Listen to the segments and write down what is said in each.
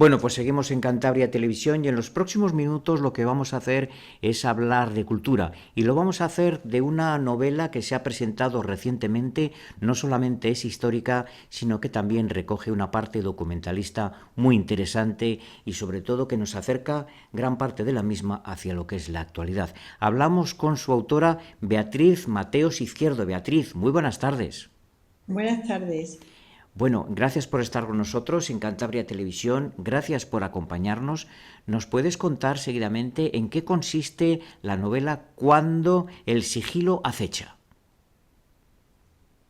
Bueno, pues seguimos en Cantabria Televisión y en los próximos minutos lo que vamos a hacer es hablar de cultura y lo vamos a hacer de una novela que se ha presentado recientemente, no solamente es histórica, sino que también recoge una parte documentalista muy interesante y sobre todo que nos acerca gran parte de la misma hacia lo que es la actualidad. Hablamos con su autora Beatriz Mateos Izquierdo. Beatriz, muy buenas tardes. Buenas tardes. Bueno, gracias por estar con nosotros en Cantabria Televisión, gracias por acompañarnos. ¿Nos puedes contar seguidamente en qué consiste la novela Cuando el sigilo acecha?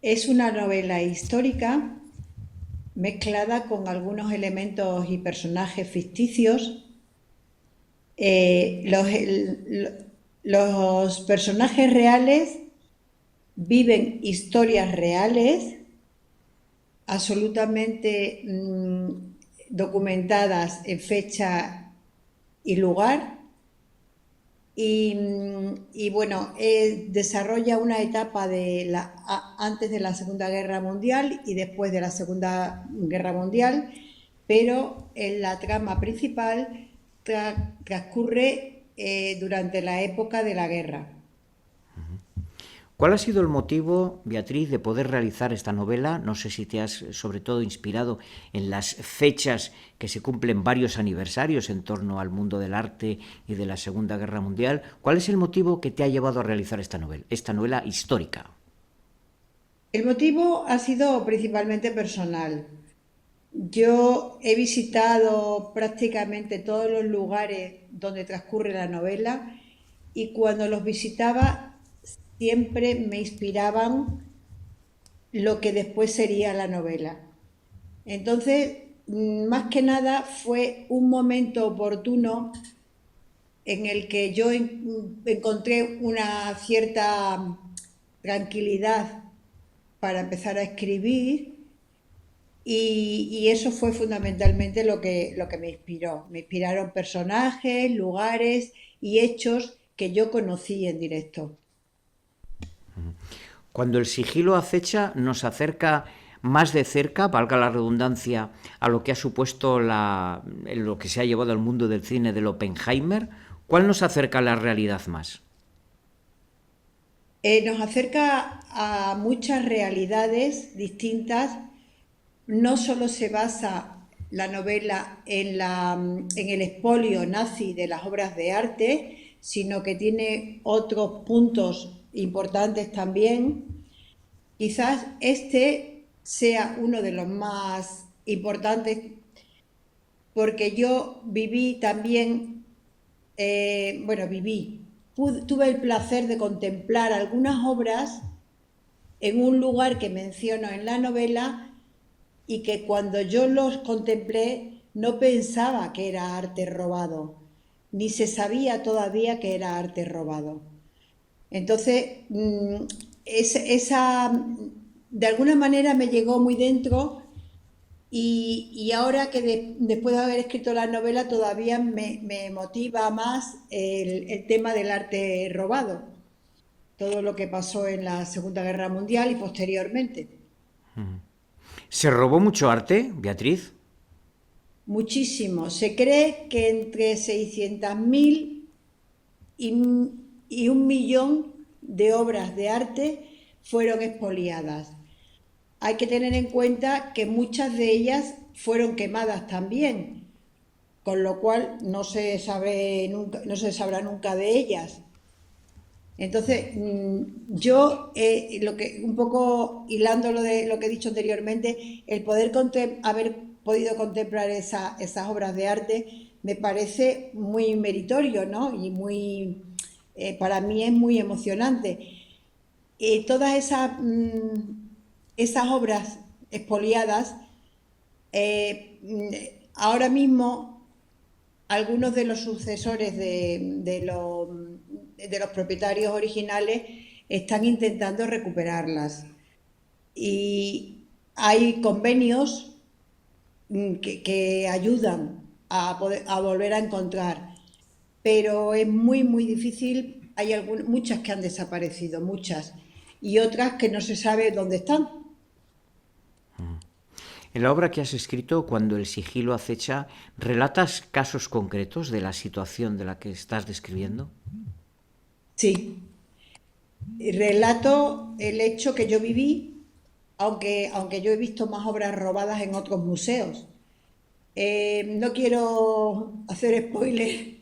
Es una novela histórica mezclada con algunos elementos y personajes ficticios. Los personajes reales viven historias reales, absolutamente documentadas en fecha y lugar. Y bueno, desarrolla una etapa antes de la Segunda Guerra Mundial y después de la Segunda Guerra Mundial, pero en la trama principal transcurre durante la época de la guerra. ¿Cuál ha sido el motivo, Beatriz, de poder realizar esta novela? No sé si te has sobre todo inspirado en las fechas que se cumplen varios aniversarios en torno al mundo del arte y de la Segunda Guerra Mundial. ¿Cuál es el motivo que te ha llevado a realizar esta novela histórica? El motivo ha sido principalmente personal. Yo he visitado prácticamente todos los lugares donde transcurre la novela y cuando los visitaba siempre me inspiraban lo que después sería la novela. Entonces, más que nada fue un momento oportuno en el que yo encontré una cierta tranquilidad para empezar a escribir y eso fue fundamentalmente lo que me inspiró. Me inspiraron personajes, lugares y hechos que yo conocí en directo. Cuando el sigilo acecha nos acerca más de cerca, valga la redundancia, a lo que ha supuesto lo que se ha llevado al mundo del cine del Oppenheimer. ¿Cuál nos acerca a la realidad más? Nos acerca a muchas realidades distintas. No solo se basa la novela en el expolio nazi de las obras de arte, sino que tiene otros puntos importantes también. Quizás este sea uno de los más importantes porque yo viví también, tuve el placer de contemplar algunas obras en un lugar que menciono en la novela y que cuando yo los contemplé no pensaba que era arte robado, ni se sabía todavía que era arte robado. Entonces, esa de alguna manera me llegó muy dentro y ahora que después de haber escrito la novela todavía me motiva más el tema del arte robado, todo lo que pasó en la Segunda Guerra Mundial y posteriormente. ¿Se robó mucho arte, Beatriz? Muchísimo. Se cree que entre 600.000 y, y 1 millón de obras de arte fueron expoliadas. Hay que tener en cuenta que muchas de ellas fueron quemadas también, con lo cual no se sabrá nunca de ellas. Entonces, yo, lo que un poco hilando lo de lo que he dicho anteriormente, el poder haber podido contemplar esas obras de arte me parece muy meritorio, ¿no? Y para mí es muy emocionante. Todas esas obras expoliadas, ahora mismo algunos de los sucesores de los propietarios originales están intentando recuperarlas. Y hay convenios que ayudan a volver a encontrar, pero es muy, muy difícil. Hay muchas que han desaparecido, muchas, y otras que no se sabe dónde están. En la obra que has escrito, Cuando el sigilo acecha, ¿relatas casos concretos de la situación de la que estás describiendo? Sí, relato el hecho que yo viví, aunque yo he visto más obras robadas en otros museos. No quiero hacer spoiler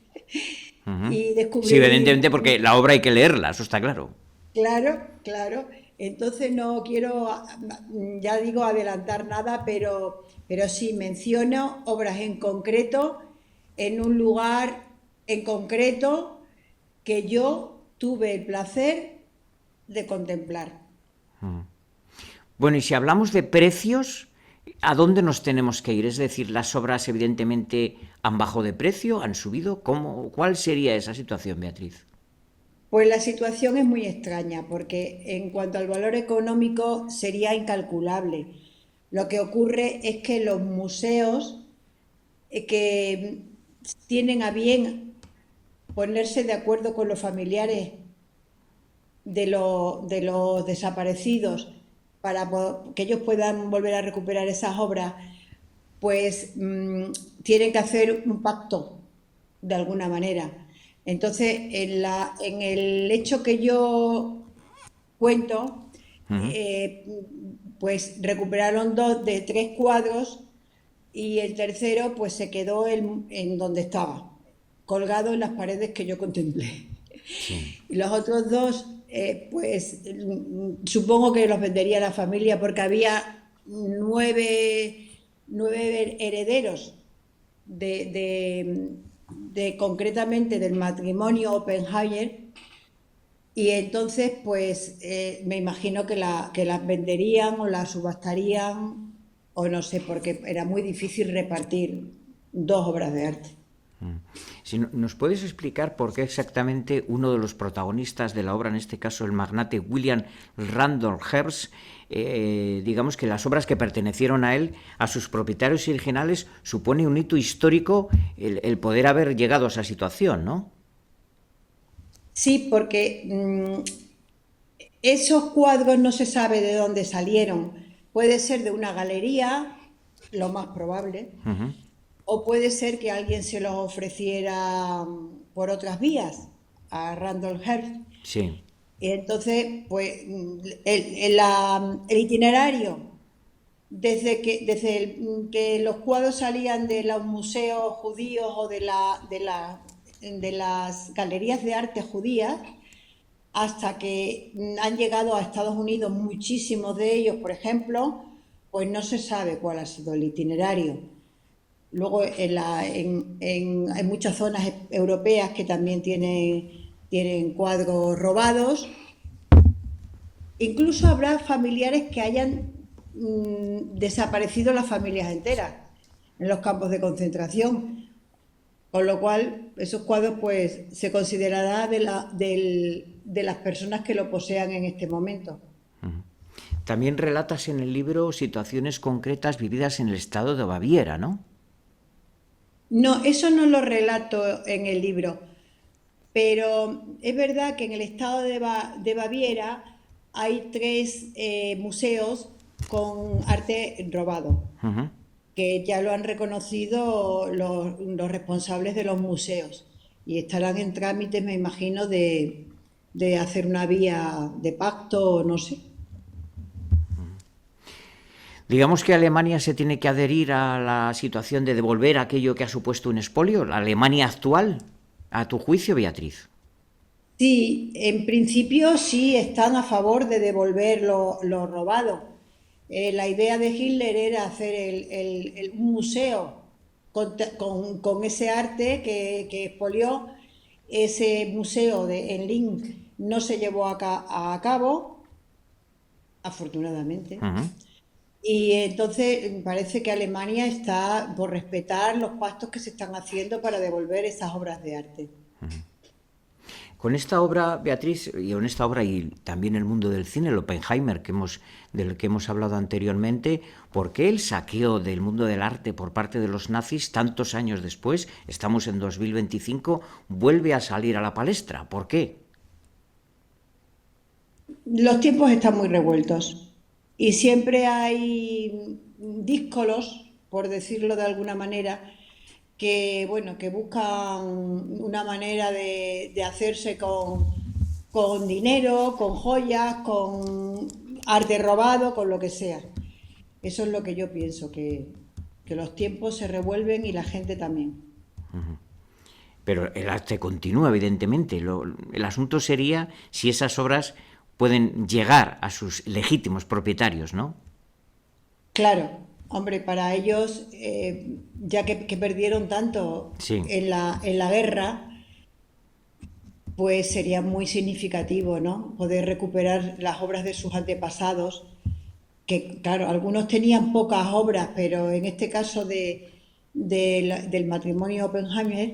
Ujú. y Sí, descubrir, evidentemente, porque la obra hay que leerla, eso está claro. claro, claro. Entonces no quiero, ya digo, adelantar nada, pero sí menciono obras en concreto, en un lugar en concreto que yo tuve el placer de contemplar. Bueno, y si hablamos de precios, ¿a dónde nos tenemos que ir? Es decir, las obras evidentemente han bajado de precio, han subido. ¿Cuál sería esa situación, Beatriz? Pues la situación es muy extraña porque en cuanto al valor económico sería incalculable. Lo que ocurre es que los museos que tienen a bien ponerse de acuerdo con los familiares de los desaparecidos para que ellos puedan volver a recuperar esas obras, pues tienen que hacer un pacto de alguna manera. Entonces, en el hecho que yo cuento, Ujú. pues recuperaron dos de tres cuadros y el tercero pues se quedó en donde estaba, colgado en las paredes que yo contemplé. Sí. Y los otros dos, pues supongo que los vendería la familia porque había nueve herederos de concretamente del matrimonio Oppenheimer y entonces pues me imagino que las venderían o las subastarían o no sé, porque era muy difícil repartir dos obras de arte. Si nos puedes explicar por qué exactamente uno de los protagonistas de la obra, en este caso el magnate William Randolph Hearst, digamos que las obras que pertenecieron a él, a sus propietarios originales, supone un hito histórico el poder haber llegado a esa situación, ¿no? Sí, porque esos cuadros no se sabe de dónde salieron. Puede ser de una galería, lo más probable, Uh-huh. o puede ser que alguien se los ofreciera por otras vías a Randall Hearst. Sí. Y entonces, pues, el itinerario, desde que los cuadros salían de los museos judíos o de las galerías de arte judías, hasta que han llegado a Estados Unidos muchísimos de ellos, por ejemplo, pues no se sabe cuál ha sido el itinerario. Luego hay muchas zonas europeas que también tienen cuadros robados. Incluso habrá familiares que hayan desaparecido las familias enteras en los campos de concentración. Con lo cual, esos cuadros pues se considerará de las personas que lo posean en este momento. También relatas en el libro situaciones concretas vividas en el estado de Baviera, ¿no? No, eso no lo relato en el libro, pero es verdad que en el estado de Baviera hay tres museos con arte robado, Uh-huh. que ya lo han reconocido los responsables de los museos y estarán en trámites, me imagino, de hacer una vía de pacto, no sé. Digamos que Alemania se tiene que adherir a la situación de devolver aquello que ha supuesto un expolio, la Alemania actual, a tu juicio, Beatriz. Sí, en principio sí están a favor de devolver lo robado. La idea de Hitler era hacer un museo con ese arte que expolió. Ese museo en Link no se llevó a cabo, afortunadamente. Uh-huh. Y entonces parece que Alemania está por respetar los pactos que se están haciendo para devolver esas obras de arte. Con esta obra, Beatriz, y con esta obra y también el mundo del cine, el Oppenheimer del que hemos hablado anteriormente, ¿por qué el saqueo del mundo del arte por parte de los nazis tantos años después, estamos en 2025, vuelve a salir a la palestra? ¿Por qué? Los tiempos están muy revueltos y siempre hay díscolos, por decirlo de alguna manera, que bueno, que buscan una manera de hacerse con dinero, con joyas, con arte robado, con lo que sea. Eso es lo que yo pienso, que los tiempos se revuelven y la gente también. Pero el arte continúa, evidentemente. El asunto sería si esas obras pueden llegar a sus legítimos propietarios, ¿no? Claro, hombre, para ellos, ya que perdieron tanto Sí. en la guerra, pues sería muy significativo, ¿no? Poder recuperar las obras de sus antepasados, que claro, algunos tenían pocas obras, pero en este caso del matrimonio Oppenheimer,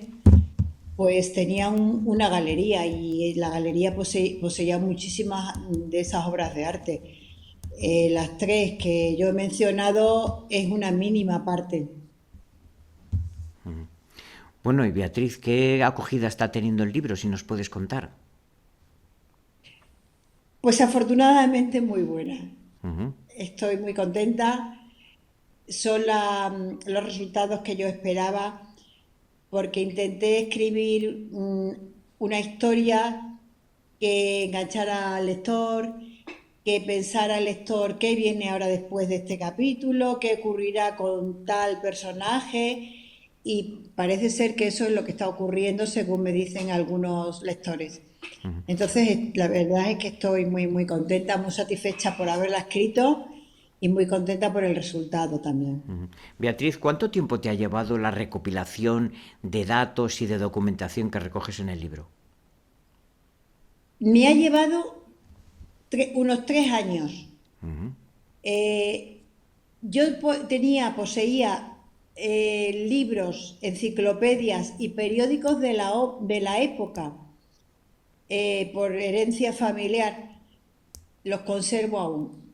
pues tenían una galería y la galería poseía muchísimas de esas obras de arte. Las tres que yo he mencionado es una mínima parte. Bueno, y Beatriz, ¿qué acogida está teniendo el libro, si nos puedes contar? Pues afortunadamente muy buena. Ujú. Estoy muy contenta. Son los resultados que yo esperaba porque intenté escribir una historia que enganchara al lector, que pensara el lector qué viene ahora después de este capítulo, qué ocurrirá con tal personaje, y parece ser que eso es lo que está ocurriendo según me dicen algunos lectores. Entonces, la verdad es que estoy muy, muy contenta, muy satisfecha por haberla escrito y muy contenta por el resultado también. Beatriz, ¿cuánto tiempo te ha llevado la recopilación de datos y de documentación que recoges en el libro? Me ha llevado unos 3 años. Eh, poseía libros, enciclopedias y periódicos de la época, por herencia familiar, los conservo aún.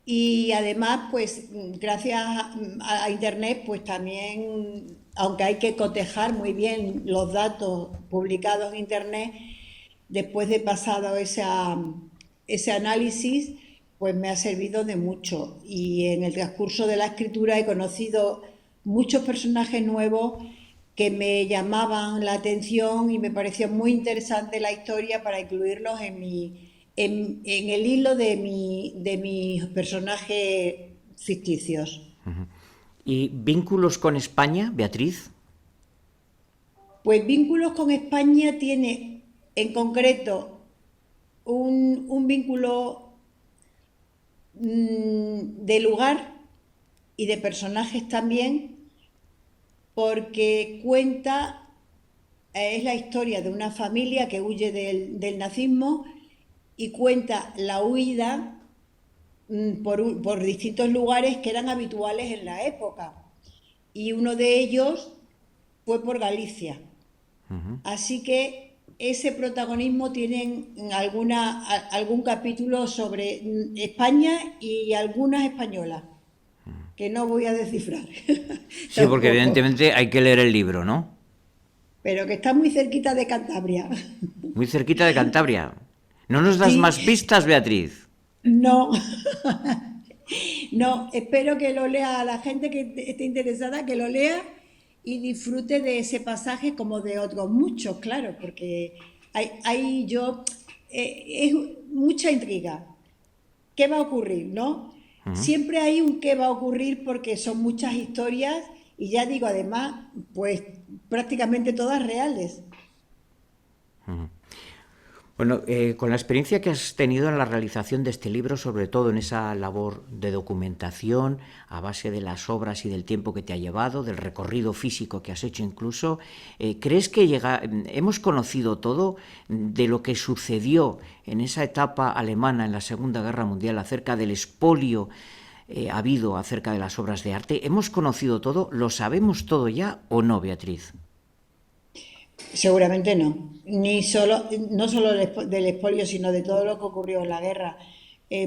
Y además, pues gracias a Internet, pues también, aunque hay que cotejar muy bien los datos publicados en Internet, después de pasado ese análisis, pues me ha servido de mucho. Y en el transcurso de la escritura he conocido muchos personajes nuevos que me llamaban la atención y me parecía muy interesante la historia para incluirlos en el hilo de mis personajes ficticios. ¿Y vínculos con España, Beatriz? Pues vínculos con España tiene en concreto un vínculo de lugar y de personajes también, porque es la historia de una familia que huye del nazismo y cuenta la huida por distintos lugares que eran habituales en la época. Y uno de ellos fue por Galicia. Así que ese protagonismo tiene algún capítulo sobre España y algunas españolas, que no voy a descifrar Sí, porque tampoco, evidentemente hay que leer el libro, ¿no? pero que está muy cerquita de Cantabria. Muy cerquita de Cantabria. ¿No nos das más Sí, pistas, Beatriz? no, no, espero que lo lea la gente que esté interesada, que lo lea y disfrute de ese pasaje como de otros muchos, claro, porque es mucha intriga. ¿Qué va a ocurrir, no? Siempre hay un qué va a ocurrir porque son muchas historias y ya digo, además, pues prácticamente todas reales. Bueno, con la experiencia que has tenido en la realización de este libro, sobre todo en esa labor de documentación, a base de las obras y del tiempo que te ha llevado, del recorrido físico que has hecho incluso, ¿crees que hemos conocido todo de lo que sucedió en esa etapa alemana en la Segunda Guerra Mundial acerca del expolio habido acerca de las obras de arte? ¿Hemos conocido todo? ¿Lo sabemos todo ya o no, Beatriz? Seguramente no. No solo del expolio, sino de todo lo que ocurrió en la guerra.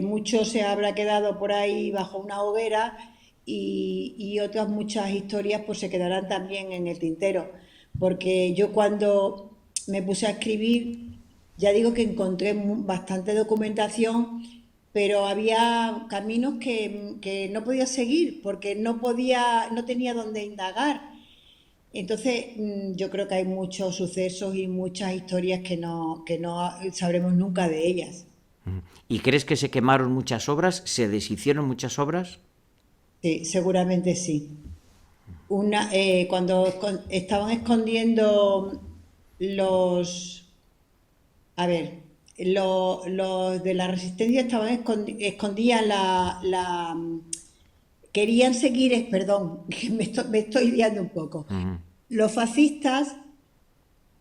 Mucho se habrá quedado por ahí bajo una hoguera y otras muchas historias pues se quedarán también en el tintero. Porque yo cuando me puse a escribir, ya digo que encontré bastante documentación, pero había caminos que no podía seguir porque no tenía dónde indagar. Entonces, yo creo que hay muchos sucesos y muchas historias que no sabremos nunca de ellas. ¿Y crees que se quemaron muchas obras? ¿Se deshicieron muchas obras? Sí, seguramente sí. Cuando estaban escondiendo los, a ver, los de la resistencia escondían querían seguir, perdón, que me estoy liando un poco. Los fascistas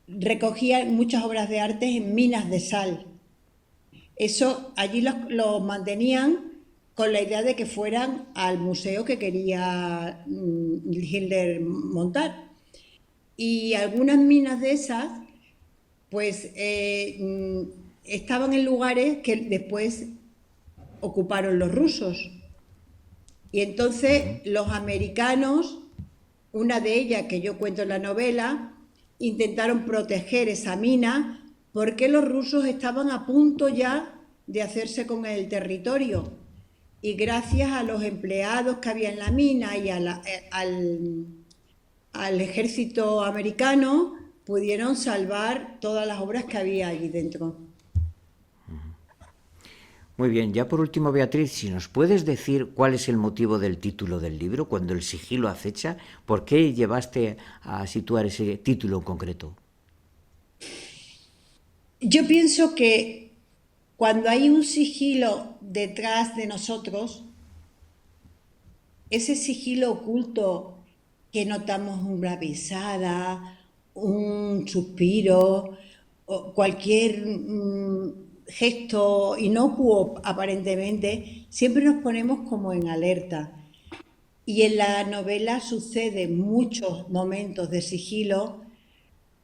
recogían muchas obras de arte en minas de sal. Eso allí los mantenían con la idea de que fueran al museo que quería Hitler montar. Y algunas minas de esas, pues estaban en lugares que después ocuparon los rusos. Y entonces los americanos, una de ellas que yo cuento en la novela, intentaron proteger esa mina porque los rusos estaban a punto ya de hacerse con el territorio. Y gracias a los empleados que había en la mina y al ejército americano, pudieron salvar todas las obras que había allí dentro. Muy bien, ya por último, Beatriz, si nos puedes decir cuál es el motivo del título del libro, Cuando el sigilo acecha, ¿por qué llevaste a situar ese título en concreto? Yo pienso que cuando hay un sigilo detrás de nosotros, ese sigilo oculto que notamos una pisada, un suspiro, o cualquier gesto inocuo aparentemente, siempre nos ponemos como en alerta. Y en la novela suceden muchos momentos de sigilo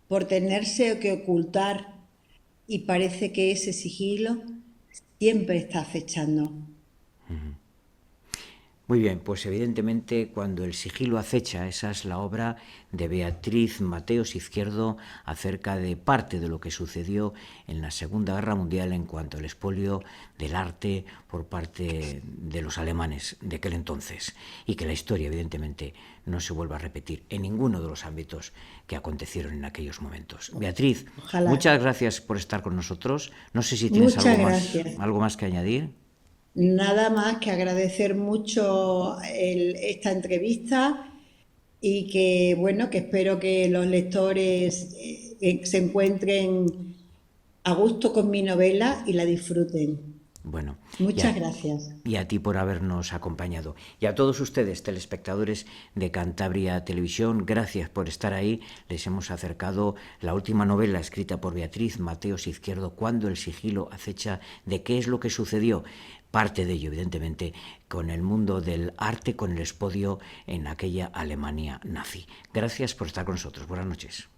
por tenerse que ocultar y parece que ese sigilo siempre está acechando. Muy bien, pues evidentemente Cuando el sigilo acecha, esa es la obra de Beatriz Mateos Izquierdo acerca de parte de lo que sucedió en la Segunda Guerra Mundial en cuanto al expolio del arte por parte de los alemanes de aquel entonces, y que la historia evidentemente no se vuelva a repetir en ninguno de los ámbitos que acontecieron en aquellos momentos. Beatriz, Ojalá. muchas gracias por estar con nosotros. No sé si tienes Muchas gracias. algo más que añadir. Nada más que agradecer mucho esta entrevista y que, bueno, que espero que los lectores se encuentren a gusto con mi novela y la disfruten. Bueno, Muchas ya, gracias. y a ti por habernos acompañado. Y a todos ustedes, telespectadores de Cantabria Televisión, gracias por estar ahí. Les hemos acercado la última novela escrita por Beatriz Mateos Izquierdo, Cuando el sigilo acecha, de qué es lo que sucedió. Parte de ello, evidentemente, con el mundo del arte, con el expodio en aquella Alemania nazi. Gracias por estar con nosotros. Buenas noches.